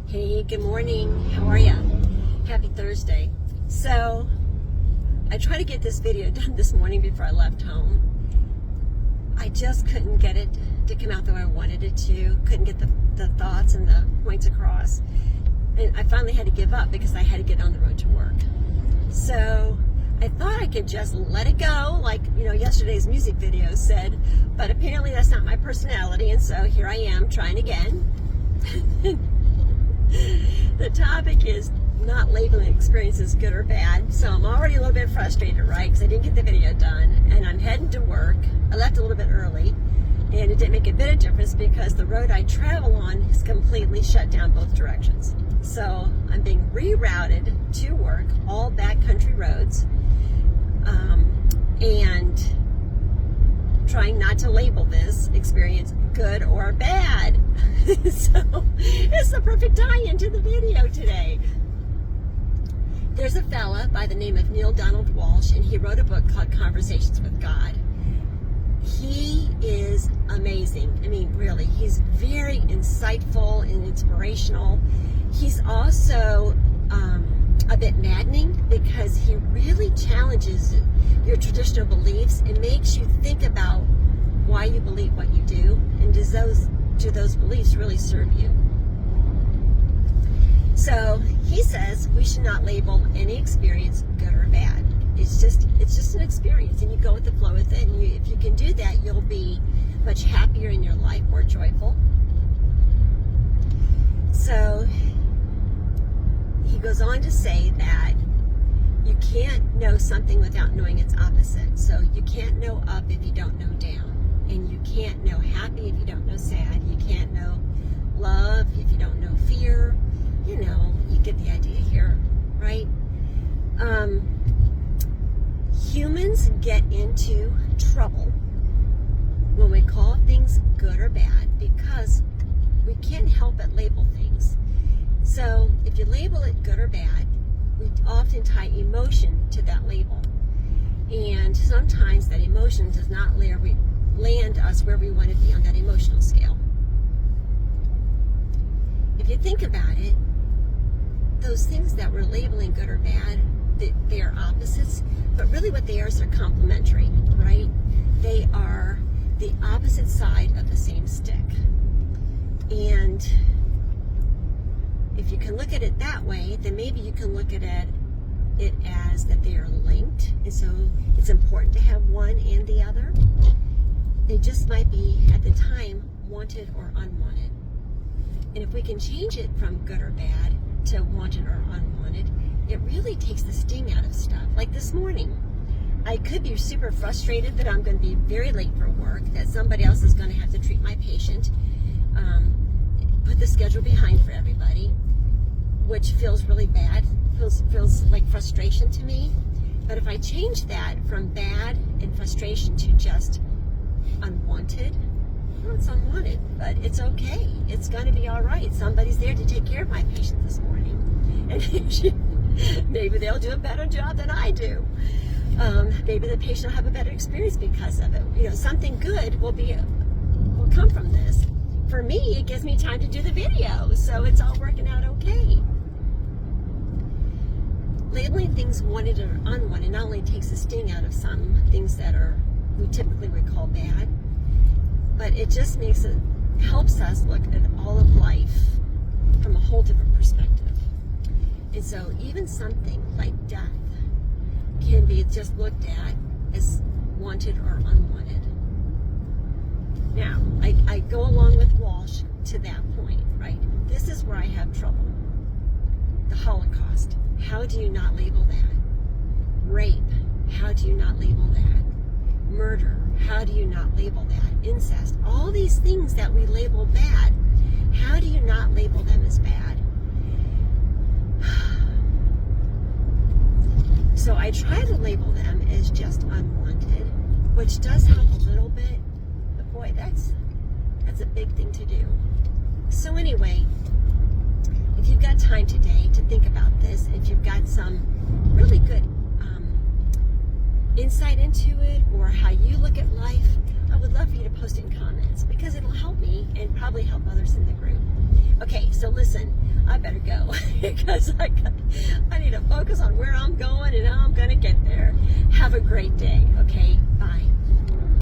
Hey, good morning. How are ya? Happy Thursday. So, I tried to get this video done this morning before I left home. I just couldn't get it to come out the way I wanted it to. Couldn't get the thoughts and the points across. And I finally had to give up because I had to get on the road to work. So, I thought I could just let it go, like, yesterday's music video said, but apparently that's not my personality, and so here I am trying again. The topic is not labeling experiences good or bad, so I'm already a little bit frustrated, right, because I didn't get the video done, and I'm heading to work. I left a little bit early, and it didn't make a bit of difference because the road I travel on is completely shut down both directions. So I'm being rerouted to work, all backcountry roads, and trying not to label this experience good or bad. So it's the perfect tie-in to the video today. There's a fella by the name of Neil Donald Walsh, and he wrote a book called Conversations with God. He is amazing. I mean, really, he's very insightful and inspirational. He's also a bit maddening because he really challenges your traditional beliefs and makes you think about why you believe what you do, and do those beliefs really serve you? So he says we should not label any experience good or bad. It's just an experience, and you go with the flow with it. And if you can do that, you'll be much happier in your life, more joyful. So he goes on to say that you can't know something without knowing its opposite. So you can't know up if you don't know down. And you can't know happy if you don't know sad. You can't know love if you don't know fear. You get the idea here, right? Humans get into trouble when we call things good or bad because we can't help but label things. So if you label it good or bad, we often tie emotion to that label. And sometimes that emotion does not land us where we want to be on that emotional scale. If you think about it, those things that we're labeling good or bad, they are opposites, but really what they are is they're complementary, right? They are the opposite side of the same stick. And if you can look at it that way, then maybe you can look at it as that they are linked, and so it's important to have one and the other. They just might be, at the time, wanted or unwanted. And if we can change it from good or bad to wanted or unwanted, it really takes the sting out of stuff. Like this morning, I could be super frustrated that I'm going to be very late for work, that somebody else is going to have to treat my patient, put the schedule behind for everybody, which feels really bad, feels like frustration to me. But if I change that from bad and frustration to just unwanted, well, it's unwanted, but it's okay. It's going to be all right. Somebody's there to take care of my patient this morning. And maybe they'll do a better job than I do. Maybe the patient will have a better experience because of it. Something good will come from this. For me, it gives me time to do the video, so it's all working out okay. Labeling things wanted or unwanted not only takes the sting out of some things that we typically would call bad, but it just helps us look at all of life from a whole different perspective. And so even something like death can be just looked at as wanted or unwanted. Now, I go along with Walsh to that point, right? This is where I have trouble. The Holocaust. How do you not label that? Rape. How do you not label that? Murder. How do you not label that? Incest. All these things that we label bad, how do you not label them as bad? So I try to label them as just unwanted, which does help a little bit, but boy, that's a big thing to do. So anyway, if you've got time today to think about this, if you've got some really good insight into it, or how you look at life, I would love for you to post it in comments because it'll help me and probably help others in the group. Okay, so listen, I better go because I need to focus on where I'm going and how I'm going to get there. Have a great day, okay?